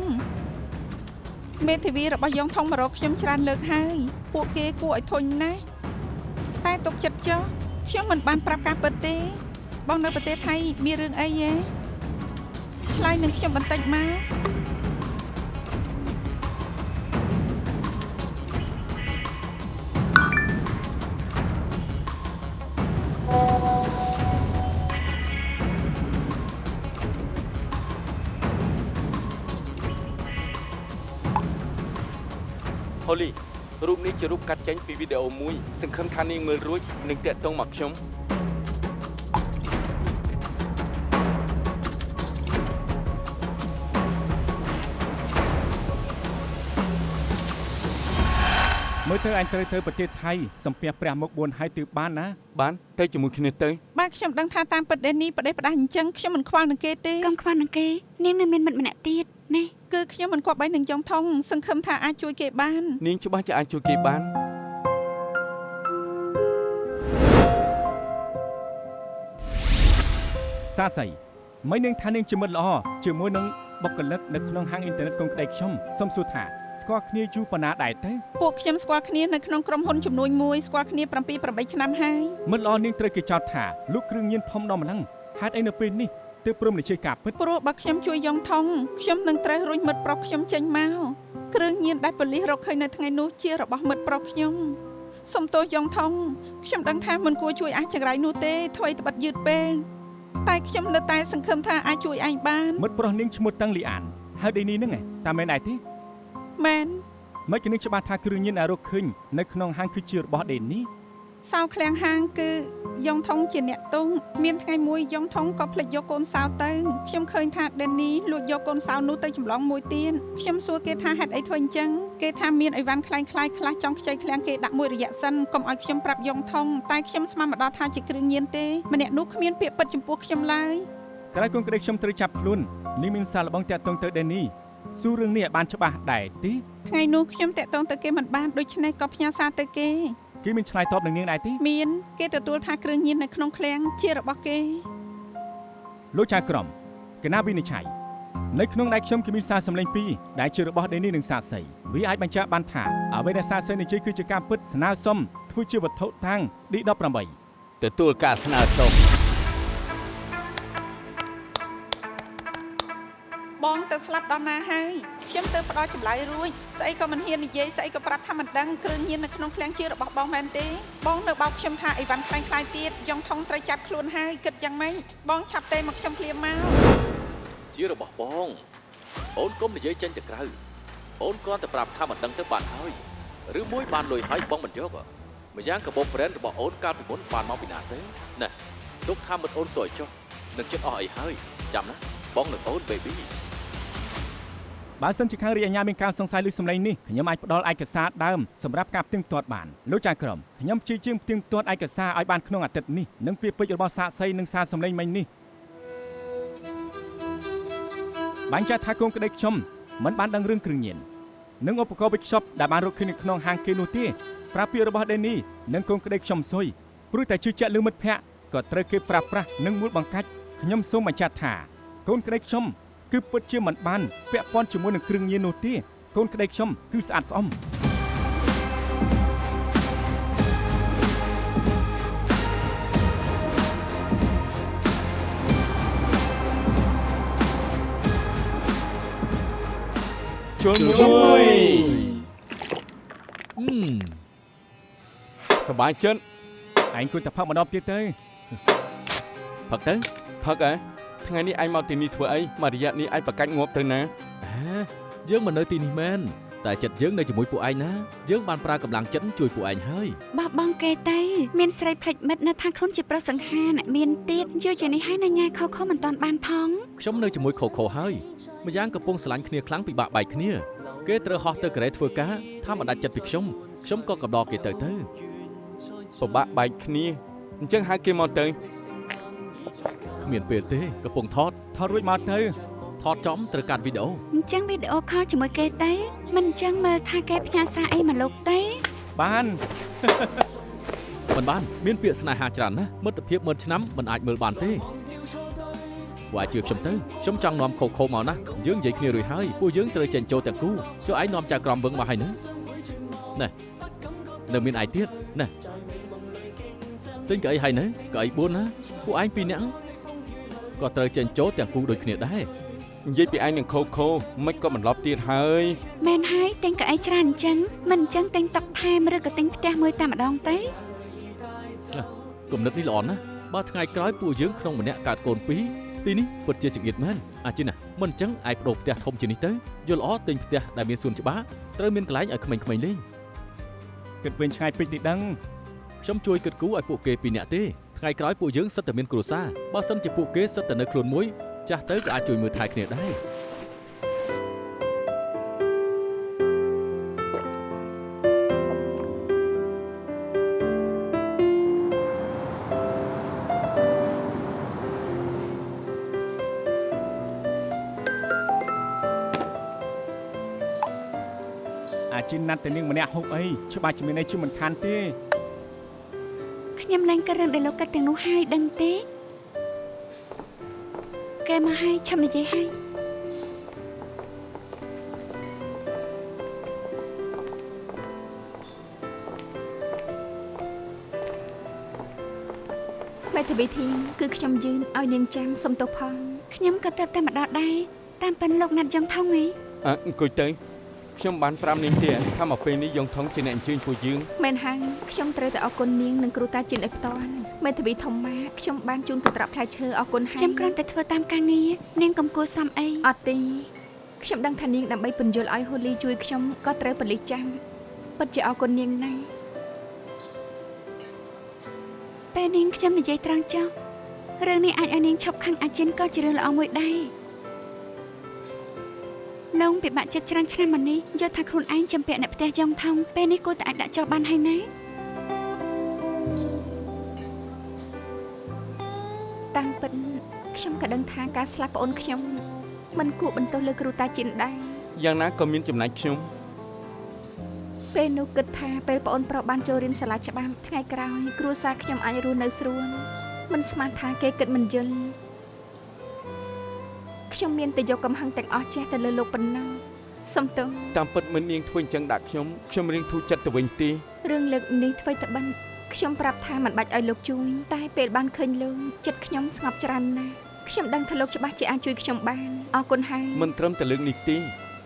មេធាវីរបស់យ៉ងថងមករកខ្ញុំច្រើនលើកហើយពួកគេគួរឲ្យធុញណាស់តែទុកចិត្តចុះខ្ញុំមិនបានប្រាប់ការពិតទេបងនៅប្រទេសថៃមានរឿងអីហ៎ឆ្លើយនឹងខ្ញុំបន្តិចមក ហូលីរូបនេះជារូបកាត់ចេញពីវីដេអូមួយសង្ឃឹមថានាងមើលរួចនឹងតាក់ទងមកខ្ញុំ មើលទៅអញត្រូវទៅប្រទេសថៃសំពះព្រះមុខ4ហើយទើបបានណា បានទៅជាមួយគ្នាទៅ បើខ្ញុំដឹងថាតាមពិតដេននីប្រទេសផ្ដាស់អញ្ចឹងខ្ញុំមិនខ្វល់នឹងគេទេ កុំខ្វល់នឹងគេនាងនៅមានមិត្តម្នាក់ទៀតណា គឺខ្ញុំមិនគប្បីនឹងយ៉ងថងសង្ឃឹមថាអាចជួយគេបាន នាងច្បាស់ជាអាចជួយគេបាន ស សាស័យមិននឹងថានាងជាមិត្តល្អជាមួយនឹងបុគ្គលិកនៅក្នុងហាងអ៊ីនធឺណិតកូនក្តីខ្ញុំសូមសួរថាស្គាល់គ្នាយូរប៉ុណ្ណាដែរទេ ពួកខ្ញុំស្គាល់គ្នានៅក្នុងក្រុមហ៊ុនចំនួនមួយស្គាល់គ្នា7-8ឆ្នាំហើយ មិត្តល្អនាងត្រូវគេចោទថាលោកគ្រឿងញៀនធំដល់ម្លឹងហេតុអីនៅពេលនេះទើបព្រមនិយាយការពិត ព្រោះបើខ្ញុំជួយយ៉ងថងខ្ញុំនឹងត្រូវរុញមិត្តប្រុសខ្ញុំចេញមកគ្រឿងញៀនដែលប៉ូលីសរកឃើញនៅថ្ងៃនោះជារបស់មិត្តប្រុសខ្ញុំសុំទោសយ៉ងថងខ្ញុំដឹងថាមិនគួរជួយអាចចង្រៃនោះទេធ្វើឲ្យត្បិតយឺតពេលតែខ្ញុំនៅតែសង្ឃឹមថាអាចជួយឯងបាន មិត្តប្រុសនាងឈ្មោះតាំងលីអានហើយដេនេះហ្នឹងតាមមែនដែរទេ មែន មិនគិតនឹងច្បាស់ថាគ្រឿងញៀនដែលរកឃើញនៅក្នុងហាងគឺជារបស់ដេនេះ សៅឃ្លាំងហាងគឺយ៉ងថងជាអ្នកទោសមានថ្ងៃមួយយ៉ងថងក៏ភ្លេចយកកូនសៅទៅខ្ញុំឃើញថាដេនីលួចយកកូនសៅនោះទៅចម្លងមួយទៀតខ្ញុំសួរគេថាហេតុអីធ្វើអញ្ចឹងគេថាមានអីវ៉ាន់คล้ายខ្លះចង់ខ្ចីឃ្លាំងគេដាក់មួយរយៈសិនកុំឲ្យខ្ញុំប្រាប់យ៉ងថងតែខ្ញុំស្មានមកដល់ថាជាគ្រឿងញៀនទេម្នាក់នោះគ្មានពាក្យពិតចំពោះខ្ញុំឡើយ ក្រោយកូនក្តីខ្ញុំត្រូវចាប់ខ្លួននាងមានសារល្បងតាក់ទងទៅដេនេះសួររឿងនេះឲ្យបានច្បាស់ដែរទេ ថ្ងៃនោះខ្ញុំតាក់ទងទៅគេមិនបានដូច្នេះក៏ផ្ញើសារទៅគេ គេមានឆ្លើយតបនឹងនាងដែរទេ មានគេទទួលថាគ្រឿងញៀននៅក្នុងឃ្លាំងជារបស់គេ លោកចៅក្រមកណាវិនិច្ឆ័យនៅក្នុងដៃខ្ញុំគឺមានសារសម្លេងពីរដែលជារបស់ដេនេះនិងសាស័យវាអាចបញ្ជាក់បានថាអ្វីដែលសាស័យនិយាយគឺជាការពិតស្នើសុំធ្វើជាវត្ថុតាំង D18 ទទួលការស្នើសុំ បងទៅស្លាប់ដល់ណាហើយខ្ញុំទៅផ្ដល់ចម្លើយរួចស្អីក៏មិនហ៊ាននិយាយស្អីក៏ប្រាប់ថាមិនដឹងគ្រឿងញៀននៅក្នុងឃ្លាំងជារបស់បងមែនទេបងនៅបោកខ្ញុំថាអីវ៉ាន់ខ្លាំងៗទៀតយ៉ងថងត្រូវចាប់ខ្លួនហើយគិតយ៉ាងម៉េចបងឆាប់ទេមកខ្ញុំភ្លាមមក ជារបស់បងអូនកុំនិយាយចេញទៅក្រៅអូនគ្រាន់តែប្រាប់ថាមិនដឹងទៅបានហើយឬមួយបានលុយហើយបងមិនយកម្យ៉ាងកាបូបប្រេនរបស់អូនកាលពីមុនបានមកពីណាទេណែទុកថាមិនអូនសួយចុះនឹងចិត្តអស់អីហើយចាំណាបងនឹងអូន baby បើសិនជាខាងរាជអាជ្ញាមានការសង្ស័យលើសម្លេងនេះខ្ញុំអាចផ្ដល់ឯកសារដើមសម្រាប់ការផ្ទៀងផ្ទាត់បានលោកចៅក្រមខ្ញុំព្យាយាមផ្ទៀងផ្ទាត់ឯកសារឲ្យបានក្នុងអាទិត្យនេះនិងពាក្យពេចន៍របស់សាកសីនិងសារសម្លេងមិញនេះបាញ់ចាត់ថាកូនក្តីខ្ញុំមិនបានដឹងរឿងគ្រឿងញៀននិងឧបករណ៍វេចខ្ចប់ដែលបានរកឃើញនៅក្នុងហាងគេនោះទេប្រាប់ពាក្យរបស់ដេនីនិងកូនក្តីខ្ញុំស៊ុយព្រោះតែជឿជាក់លើមិត្តភ័ក្តិក៏ត្រូវគេប្រើប្រាស់និងមួលបង្កាច់ខ្ញុំសូមបញ្ជាក់ថាកូនក្តីខ្ញុំគឺពិតជាមិនបានពាក់ព័ន្ធជាមួយនឹងគ្រឿងញៀននោះទេកូនក្តីខ្ញុំគឺស្អាតស្អំ ជួយមួយ សប្បាយចិត្ត ឯងគួរតែផឹកម្ដងទៀតទៅ ផឹកទៅ ផឹកថ្ងៃនេះឯងមកទីនេះធ្វើអីមករយៈនេះឯងប្រកាច់ងាប់ទៅណា យើងមិននៅទីនេះមែនតែចិត្តយើងនៅជាមួយពួកឯងណាយើងបានប្រើកម្លាំងចិត្តជួយពួកឯងហើយ បោះបង់គេទៅមានស្រីភ្លេចមិត្តនៅថាខ្លួនជាប្រុសសង្ហាអ្នកមានទៀតយូរជាងនេះហើយនៅញ៉ាខខមិនតាន់បានផង ខ្ញុំនៅជាមួយខូខូហើយម្យ៉ាងកំពុងស្រឡាញ់គ្នាខ្លាំងពិបាកបែកគ្នាគេត្រូវហោះទៅកូរ៉េធ្វើការថាមិនដាច់ចិត្តពីខ្ញុំក៏កំដរគេទៅ ពិបាកបែកគ្នាអញ្ចឹងហៅគេមកទៅ គ្មានពេលទេកំពុងថត រួចមកទៅ ថតចំត្រូវកាត់វីដេអូ អញ្ចឹងវីដេអូខលជាមួយគេទៅមិនអញ្ចឹងមើលថាគេផ្ញើសារអីមកលោកទេ បាន មិនបានមានពាក្យស្នេហាច្រើនណាស់មិត្តភាព10000ឆ្នាំមិនអាចមើលបានទេបើជឿខ្ញុំទៅខ្ញុំចង់នាំខូខូមកណាយើងនិយាយគ្នារួចហើយពួកយើងត្រូវចេញចូលទាំងគូចុះឯងនាំចៅក្រមវឹងមកហើយណានៅមានឯងទៀតណាទិញកៅអីហើយណាកៅអី4ណាពួកឯង2នាក់ក៏ត្រូវចេញចូលទាំងគូដូចគ្នាដែរ និយាយពីឯងនឹងខូខូមិនក៏បន្លប់ទៀតហើយ មែនហើយទិញកៅអីច្រើនអញ្ចឹងមិនអញ្ចឹងទិញតុកថែមឬក៏ទិញផ្ទះមួយតែម្ដងទៅ គំនិតនេះល្អណាស់បើថ្ងៃក្រោយពួកយើងក្នុងម្នាក់កើតកូន2ទីនេះពិតជាចង្អៀតមែនអាជីណាមិនអញ្ចឹងឯងបដូរផ្ទះធំជាងនេះទៅយល់ល្អទិញផ្ទះដែលមានសួនច្បារត្រូវមានកន្លែងឲ្យក្មេងៗលេង គិតវិញឆ្ងាយពេកទីដឹង ខ្ញុំជួយគិតគូរឲ្យពួកគេ2នាក់ទេថ្ងៃក្រោយពួកយើងសិតតែមានគ្រួសារបើសិនជាពួកគេសិតតែនៅខ្លួនមួយចាស់ទៅក៏អាចជួយមើលថែគ្នាដែរ ជាណាត់តែនាងម្នាក់ហូបអីច្បាស់ជាមានអីជាមិនខានទេ ខ្ញុំឡើងក៏រឿងដែលលោកកាត់ទាំងនោះហើយដឹងទេ គេមកហើយឆាប់និយាយហើយមេធាវីធីគឺខ្ញុំយឺនឲ្យនាងចាំសុំទោសផង ខ្ញុំក៏ទៅតែម្ដងដែរតាមពិនលោកណាត់យ៉ងថងហី អង្គុយទៅខ្ញុំបានប្រាប់នាងទេថាមកពេលនេះយ៉ងថងជាអ្នកអញ្ជើញពួកយើង មែនហើយខ្ញុំត្រូវតែអរគុណនាងនិងគ្រូតាជិនឲ្យផ្ទាល់មេធាវីធំម៉ាខ្ញុំបានជូនកន្ត្រកផ្លែឈើអរគុណហើយ ខ្ញុំគ្រាន់តែធ្វើតាមការងារនាងកុំគួរសមអី អត់ទេខ្ញុំដឹងថានាងដើម្បីពន្យល់ឲ្យហូលីជួយខ្ញុំក៏ត្រូវបលិសចាំពិតជាអរគុណនាងណាស់ ពេលនាងខ្ញុំនិយាយត្រង់ចុះរឿងនេះអាចឲ្យនាងឈប់ខឹងអាចិនក៏ជារឿងល្អមួយដែរលោកពិបាកចិត្តច្រើនឆ្នាំមកនេះយកថាខ្លួនឯងចំពាក់អ្នកផ្ទះយ៉ងថងពេលនេះគួរតែអាចដាក់ចោលបានហើយណាតាមពិតខ្ញុំក៏ដឹងថាការស្លាប់ប្អូនខ្ញុំមិនគួរបន្ទោសលើគ្រូតាជិនដែរ យ៉ាងណាក៏មានចំណែកខ្ញុំ ពេលនោះគិតថាពេលប្អូនប្រុសបានចូលរៀនសាលាច្បាប់ថ្ងៃក្រោយគ្រួសារខ្ញុំអាចរស់នៅស្រួលមិនស្មានថាគេគិតមិនយល់ខ្ញុំមានតែយកកំហឹងទាំងអស់ចេះទៅលើលោកប៉ុណ្ណឹងសំទោស តាមពិតមិននាងធ្វើអញ្ចឹងដាក់ខ្ញុំរៀងធូរចិត្តទៅវិញទេ រឿងលើកនេះធ្វើតែបិណ្ឌខ្ញុំប្រាប់ថាមិនបាច់ឲ្យលោកជួយតែពេលបានឃើញលោកចិត្តខ្ញុំស្ងប់ច្រើនណាស់ខ្ញុំដឹងថាលោកច្បាស់ជាអាចជួយខ្ញុំបានអរគុណហើយ មិនត្រឹមតែលើកនេះទេ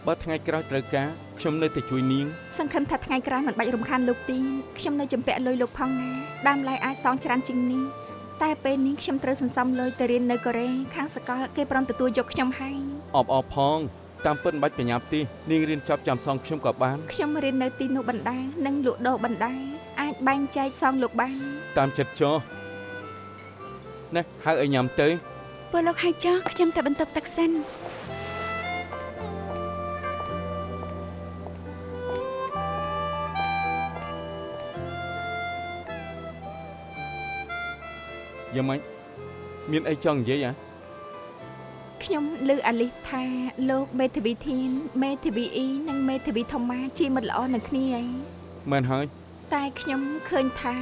បើថ្ងៃក្រោយត្រូវការខ្ញុំនៅតែជួយនាង សង្ឃឹមថាថ្ងៃក្រោយមិនបាច់រំខានលោកទេខ្ញុំនៅចំពាក់លុយលោកផងណាដើមឡើយអាចសងច្រើនជាងនេះតែពេលនេះខ្ញុំត្រូវសន្សំលុយទៅរៀននៅកូរ៉េខាងសាកលគេព្រមទទួលយកខ្ញុំហើយ អបផងតាមពិតមិនបាច់ប្រញាប់ទេនាងរៀនចប់ចាំសងខ្ញុំក៏បាន ខ្ញុំរៀននៅទីនោះបណ្ដានិងលក់ដូរបណ្ដាអាចបែងចែកសងលោកបាន តាមចិត្តចុះណែហៅឲ្យញ៉ាំទៅ ពលលោកហើយចុះខ្ញុំទៅបន្ទប់ទឹកសិន យ៉ាងម៉េចមានអីចង់និយាយ ខ្ញុំឮអាលីសថាលោកមេធាវីធីនមេធាវីអ៊ីនិងមេធាវីថូម៉ាជាមិត្តល្អនឹងគ្នាឯង មែនហើយ តែខ្ញុំឃើញថា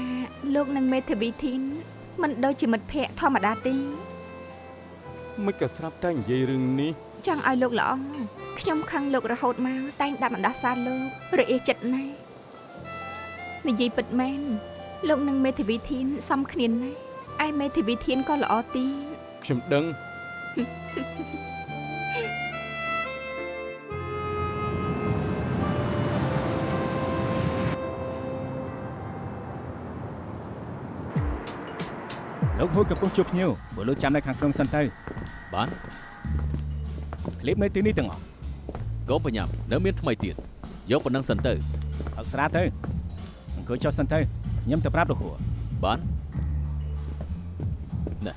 លោកនិងមេធាវីធីនមិនដូចជាមិត្តភក្តិធម្មតាទេ មិនក៏ស្រាប់តែនិយាយរឿងនេះ ចង់ឲ្យលោកល្អខ្ញុំខឹងលោករហូតមកតែងដាក់បណ្ដាសាលោករអៀចិត្តណាស់និយាយពិតមែនលោកនិងមេធាវីធីនសមគ្នាណាស់ឯមេធាវីធីនក៏ល្អទី ខ្ញុំដឹង លោកហួយកំពុងជួបភ្ញៀវបើលោកចាំនៅខាងក្នុងសិនទៅ បាន ឃ្លីបនៅទីនេះទាំងអស់ កុំប្រញាប់នៅមានថ្មីទៀតយកប៉ុណ្ណឹងសិនទៅ អក្សរាទៅអង្គុយចុះសិនទៅខ្ញុំទៅប្រាប់លោកហួយ បានណែ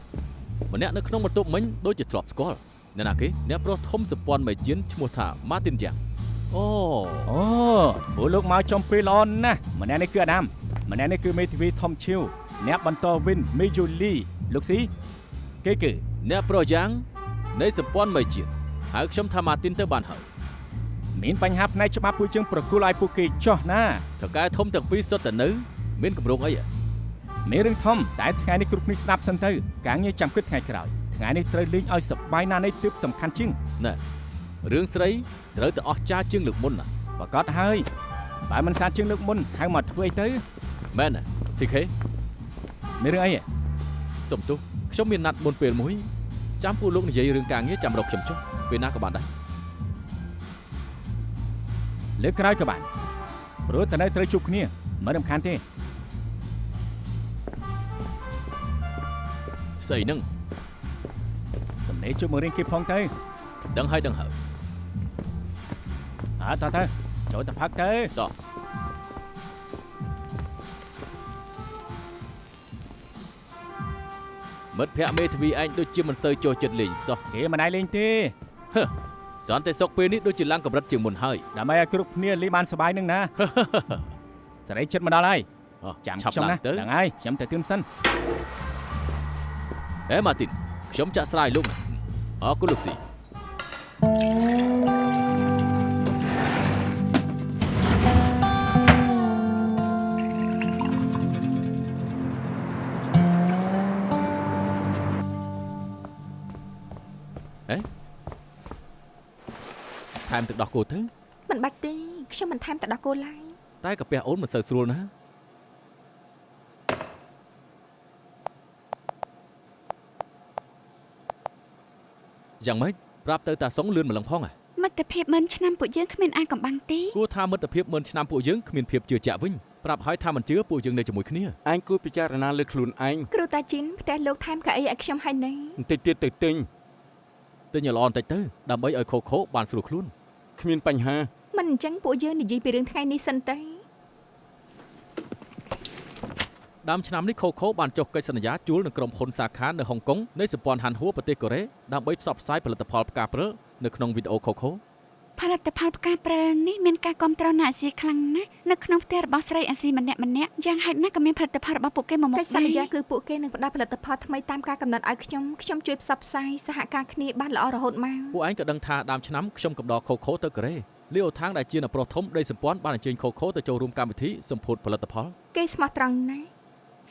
ម្នាក់នៅក្នុងបន្ទប់មិញដូចជាធ្លាប់ស្គាល់អ្នកណាគេអ្នកប្រុសធំសម្ព័ន្ធមេជៀនឈ្មោះថាម៉ាទីនយ៉ាងអូ អូពួកលោកមកចំពេលល្អណាស់ម្នាក់នេះគឺអាដាមម្នាក់នេះគឺមេធាវីថំឈៀវអ្នកបន្តវិនមេយូលីលោកស៊ីគេគឺ អ្នកប្រុសយ៉ាងនៃសម្ព័ន្ធមេជៀនហៅខ្ញុំថាម៉ាទីនទៅបានហើយ មានបញ្ហាផ្នែកច្បាប់ពួកយើងប្រគល់ឲ្យពួកគេចោះណា ថៅកែធំទាំងពីរសុទ្ធតែនៅមានកម្រងអី មានរឿងធំតែថ្ងៃនេះគ្រប់គ្នាស្ដាប់សិនទៅការងារចាំគិតថ្ងៃក្រោយថ្ងៃនេះត្រូវលេងឲ្យសប្បាយណាស់នេះទើបសំខាន់ជាង ណែរឿងស្រីត្រូវតែអស់ចាជាងលើកមុនណា ប្រកាសហើយបើមិនសាជាងលើកមុនហៅមកធ្វើអីទៅ មែនធីខេ មានរឿងអី សុំទោសខ្ញុំមានណាត់មុនពេលមួយចាំពួកលោកនិយាយរឿងការងារចាំរកខ្ញុំចុះពេលណាក៏បានដែរ លើកក្រោយក៏បានព្រោះតែនៅត្រូវជួបគ្នាមិនរំខានទេ ស្អីហ្នឹង តំណេជួបមករៀងគេផងទៅ ដឹងហើយ តើចូលទៅផឹកទៅ តោះមិត្តភក្តិមេធាវីឯងដូចជាមិនសូវចូលចិត្តលេងសោះ គេមិនដែរលេងទេ សន្តិសុខពេលនេះដូចជាឡើងកម្រិតជាងមុនហើយ ដើម្បីឲ្យគ្រប់គ្នាលេងបានសប្បាយនឹងណា សេរីចិត្តមកដល់ហើយ ចាំ ឆាប់ ខ្ញុំ ឡើង ណា ទៅ ហ្នឹងហើយខ្ញុំទៅទឿនសិន ហេម៉ាទីនខ្ញុំចាក់ស្រាយលោកណាអរគុណលោកស៊ី មទឹកដោះគោទៅ មិនបាច់ទេខ្ញុំមិនថែមទឹកដោះគោឡើយ តែកាពះអូនមិនសូវស្រួលណាយ៉ាងម៉េចប្រាប់ទៅតាសុងលឿនម្លឹងផង មិត្តភាពមិនឆ្នាំពួកយើងគ្មានអាចកំបាំងទេ គួរថាមិត្តភាពមិនឆ្នាំពួកយើងគ្មានភាពជឿជាក់វិញប្រាប់ឲ្យថាមិនជឿពួកយើងនៅជាមួយគ្នា ឯងគួរពិចារណាលើខ្លួនឯង គ្រូតាជីនផ្ទះលោកថែមកៅអីឲ្យខ្ញុំហើយណែ បន្តិចទៀតទៅទិញ ទិញឲ្យល្អបន្តិចទៅដើម្បីឲ្យខូខូបានស្រួលខ្លួន គ្មានបញ្ហា មិនអញ្ចឹងពួកយើងនិយាយពីរឿងថ្ងៃនេះសិនទេ ដើមឆ្នាំនេះខូខូបានចុះកិច្ចសន្យាជួលនឹងក្រុមហ៊ុនសាខានៅហុងកុងនៃសម្ព័ន្ធហានហួរប្រទេសកូរ៉េដើម្បីផ្សព្វផ្សាយផលិតផលផ្កាព្រិលនៅក្នុងវីដេអូខូខូ ផលិតផលផ្កាព្រិលនេះមានការគាំទ្រនៅអាស៊ីខ្លាំងណាស់នៅក្នុងផ្ទះរបស់ស្រីអាស៊ីម្នាក់យ៉ាងហោចណាស់ក៏មានផលិតផលរបស់ពួកគេមក កិច្ចសន្យាគឺពួកគេនឹងផ្ដល់ផលិតផលថ្មីតាមការកំណត់ឲ្យខ្ញុំជួយផ្សព្វផ្សាយសហការគ្នាបានល្អរហូតមក ពួកឯងក៏ដឹងថាដើមឆ្នាំខ្ញុំកំដរខូខូទៅកូរ៉េលីអូថាងដែលជាអ្នកប្រុសធំដីសម្ព័ន្ធបានអញ្ជើញខូខូទៅចូលរួមកម្មវិធីសម្ពោធផលិតផល គេស្មោះត្រង់ណាស់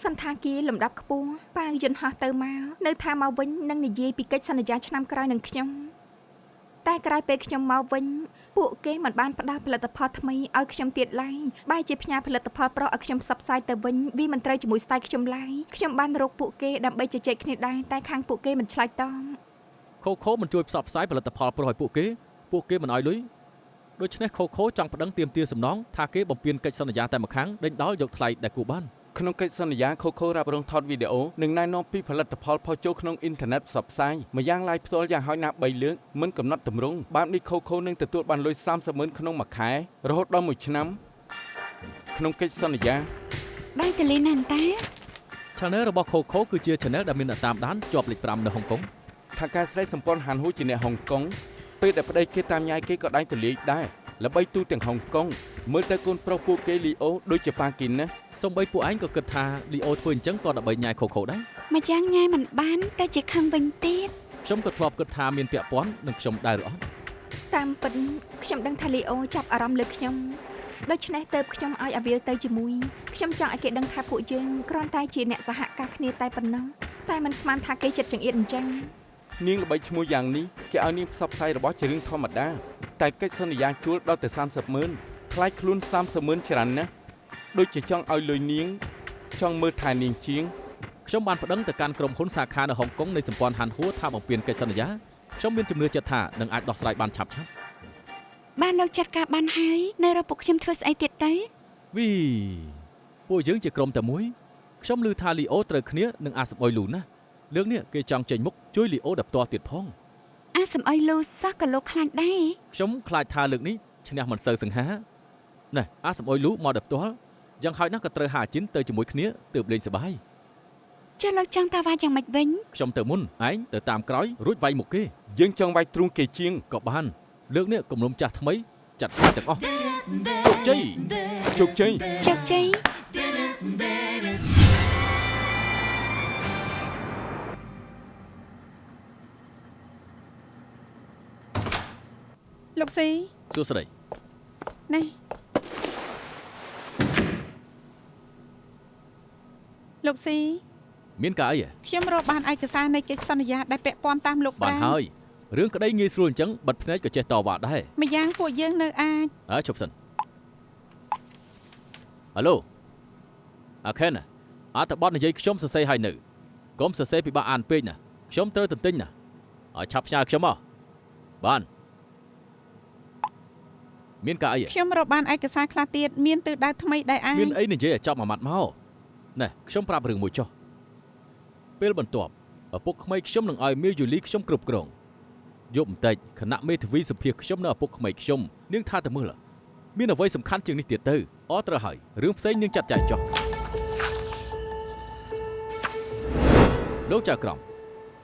សន្តាគារលំដាប់ខ្ពស់ប៉ាវយន្តហោះទៅមកនៅថាមកវិញនឹងនិយាយពីកិច្ចសន្យាឆ្នាំក្រោយនឹងខ្ញុំតែក្រោយពេលខ្ញុំមកវិញពួកគេមិនបានផ្ដល់ផលិតផលថ្មីឲ្យខ្ញុំទៀតឡើយបែរជាផ្ញើផលិតផលប្រុសឲ្យខ្ញុំផ្សព្វផ្សាយទៅវិញវាមិនត្រូវជាមួយស្ទាយខ្ញុំឡើយខ្ញុំបានរកពួកគេដើម្បីជជែកគ្នាដែរតែខាងពួកគេមិនឆ្លើយតប ខូខូមិនជួយផ្សព្វផ្សាយផលិតផលប្រុសឲ្យពួកគេមិនឲ្យលុយដូច្នេះខូខូចង់ប្តឹងទាមទារសំណងថាគេបំពានកិច្ចសន្យាតែម្ខាងដេញដោលយកថ្លៃដែលគូបាន ក្នុងកិច្ចសន្យាខូខូរ៉ាប់រងថតវីដេអូនិងណែនាំពីផលិតផលផុសចូលក្នុងអ៊ីនធឺណិតផ្សព្វផ្សាយម្យ៉ាងឡាយផ្ទាល់យ៉ាងហោចណាស់3លើកមិនកំណត់ទម្រង់បែបនេះខូខូនឹងទទួលបានលុយ 30,000 ក្នុងមួយខែរហូតដល់1ឆ្នាំក្នុងកិច្ចសន្យា បាយតលីណានតា Channel របស់ខូខូគឺជា Channel ដែលមានអ្នកតាមដានជាប់លេខ 5 នៅហុងកុង ថាការស្រីសម្ព័ន្ធហានហ៊ូជាអ្នកហុងកុងពេលដែលប្តីគេតាមញ៉ាយគេក៏ដាច់ទលាយដែរល្បីទូទាំងហុងកុងមើលទៅកូនប្រុសពួកគេលីអូដូចជាប៉ាគីនណា សូម្បីពួកឯងក៏គិតថាលីអូធ្វើអញ្ចឹងក៏ដើម្បីញ៉ាយខូខូដែរ ម្យ៉ាងញ៉ាយមិនបានតែជាខឹងវិញទៀត ខ្ញុំក៏ធ្លាប់គិតថាមានពាក់ព័ន្ធនឹងខ្ញុំដែរឬអត់ តាមពិតខ្ញុំដឹងថាលីអូចាប់អារម្មណ៍លើខ្ញុំដូច្នេះទៅខ្ញុំឲ្យអាវីលទៅជាមួយខ្ញុំចង់ឲ្យគេដឹងថាពួកយើងគ្រាន់តែជាអ្នកសហការគ្នាតែប៉ុណ្ណោះតែមិនស្មានថាគេចិត្តចង្អៀតអញ្ចឹង នាងល្បីឈ្មោះយ៉ាងនេះគេឲ្យនាងផ្សព្វផ្សាយរបស់ជារឿងធម្មតាតែកិច្ចសន្យាជួលដល់ទៅ 30,000 ថ្លៃខ្លួន 30,000 ច្រើនណាស់ដូចជាចង់ឲ្យលុយនាងចង់មើលថែនាងជាង ខ្ញុំបានប្តឹងទៅកាន់ក្រុមហ៊ុនសាខានៅហុងកុងនៃសម្ព័ន្ធហានហួរថាបំពានកិច្ចសន្យាខ្ញុំមានជំនឿចិត្តថានឹងអាចដោះស្រាយបានឆាប់ៗ បានលោកចាត់ការបានហើយនៅរកពួកខ្ញុំធ្វើស្អីទៀតទៅ វីពួកយើងជាក្រុមតែមួយខ្ញុំឮថាលីអូត្រូវគ្នានឹងអាសំអុយលូណាលើកនេះគេចង់ចេញមុខជួយលីអូដល់ផ្ទាល់ទៀតផង អាសំអុយលូសោះក៏លោកខ្លាចដែរ ខ្ញុំខ្លាចថាលើកនេះឈ្នះមិនសូវសង្ហាណែអាសំអុយលូមកដល់ផ្ទាល់យ៉ាងហោចណាស់ក៏ត្រូវហាជីនទៅជាមួយគ្នាទើបលេងសប្បាយ ចុះលោកចង់តាវ៉ាយ៉ាងម៉េចវិញ ខ្ញុំទៅមុនឯងទៅតាមក្រោយរួចវាយមុខគេ យើងចង់វាយទ្រូងគេជាង ក៏បានលើកនេះគំនុំចាស់ថ្មីចាត់ការទាំងអស់ជោគជ័យ ជោគជ័យ ជោគជ័យ លោកស៊ី សួស្តី ណែលោកស៊ី មានការអី ខ្ញុំរកបានឯកសារនៃកិច្ចសន្យាដែលពាក់ព័ន្ធតាមលោក បានហើយរឿងក្តីងាយស្រួលអញ្ចឹងបិទភ្នែកក៏ចេះតវ៉ាដែរ ម្យ៉ាងពួកយើងនៅអាច ជប់សិនអាឡូអាខេនអត្ថបទនិយាយខ្ញុំសរសេរឲ្យនៅកុំសរសេរពិបាកអានពេកណាខ្ញុំត្រូវទន្ទិញណាឲ្យឆាប់ផ្ញើខ្ញុំមកបានមានការអី ខ្ញុំរកបានឯកសារខ្លះទៀតមានទិសដៅថ្មីដែលអាច មានអីនិយាយឲ្យចប់មួយម៉ាត់មកណែខ្ញុំប្រាប់រឿងមួយចុះពេលបន្ទាប់ឪពុកក្មេងខ្ញុំនឹងឲ្យមីយូលីខ្ញុំគ្រប់គ្រងយប់បន្តិចគណៈមេធាវីសម្ភាសខ្ញុំនៅឪពុកក្មេងខ្ញុំនាងថាទៅមើលមានអ្វីសំខាន់ជាងនេះទៀតទៅអត់ត្រូវហើយរឿងផ្សេងនាងចាត់ចែងចុះលោកចៅក្រម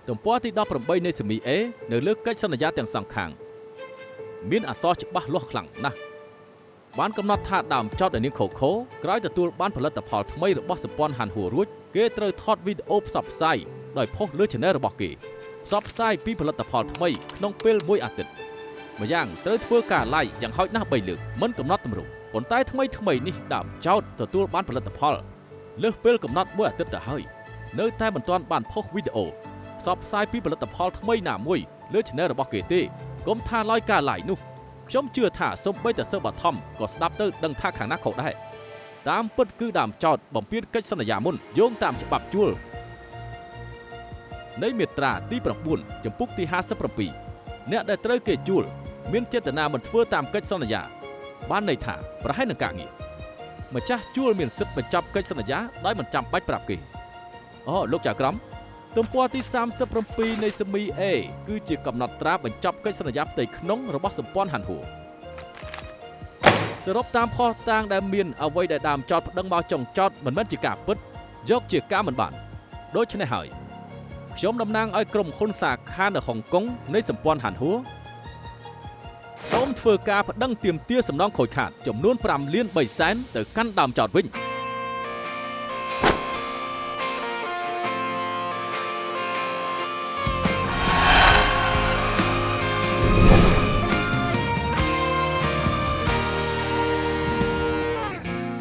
ទំព័រទី 18 នៃសមី A នៅលើកិច្ចសន្យាទាំងសងខាងមានអក្សរច្បាស់លាស់ខ្លាំងណាស់បានកំណត់ថាដើមចោតឲ្យនាងខូខូក្រោយទទួលបានផលិតផលថ្មីរបស់សម្ព័ន្ធហានហួររួចគេត្រូវថតវីដេអូផ្សព្វផ្សាយដោយផុសលើ Channel របស់គេផ្សព្វផ្សាយពីផលិតផលថ្មីក្នុងពេលមួយអាទិត្យម្យ៉ាងត្រូវធ្វើការ live យ៉ាងហោចណាស់3លើកមិនកំណត់ទម្រង់ប៉ុន្តែថ្មីនេះដើមចោតទទួលបានផលិតផលលើសពេលកំណត់មួយអាទិត្យទៅហើយនៅតែមិនទាន់បានផុសវីដេអូផ្សព្វផ្សាយពីផលិតផលថ្មីណាមួយលើ Channel របស់គេទេកុំថាឡើយការ live នោះ ខ្ញុំជឿថាសូម្បីតែសិស្សបឋមក៏ស្ដាប់ទៅដឹងថាខាងណាខុសដែរតាមពិតគឺដើមចោតបំពានកិច្ចសន្យាមុនយោងតាមច្បាប់ជួលនៃមាត្រាទី9ចំពុកទី57អ្នកដែលត្រូវគេជួលមានចេតនាមិនធ្វើតាមកិច្ចសន្យាបានន័យថាប្រហែលនឹងការងារម្ចាស់ជួលមានសិទ្ធិបញ្ចប់កិច្ចសន្យាដោយមិនចាំបាច់ប្រាប់គេលោកចៅក្រមទំព័រទី37នៃសមី A គឺជាកំណត់ត្រាបញ្ចប់កិច្ចសន្យាផ្ទៃក្នុងរបស់សម្ព័ន្ធហាន់ហួរសរុបតាមខុសតាងដែលមានអ្វីដែលដើមចោតប្តឹងមកចុងចោតមិនមែនជាការពិតយកជាការមិនបានដូច្នេះហើយខ្ញុំតំណាងឲ្យក្រុមហ៊ុនសាខានៅហុងកុងនៃសម្ព័ន្ធហាន់ហួរសូមធ្វើការប្តឹងទាមទារសំណងខូចខាតចំនួន5លាន3សែនទៅកាន់ដើមចោតវិញ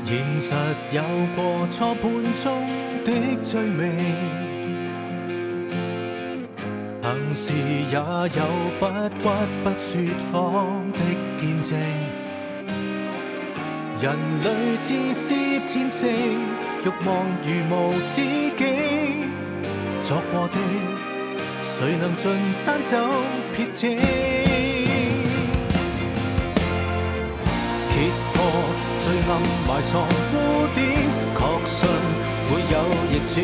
現實有過錯判中的罪名，行事也有不屈不說謊的見證。人類自私天性，慾望如無止境，作過的誰能盡山走撇清？揭破最暗埋藏污點，確信會有逆轉。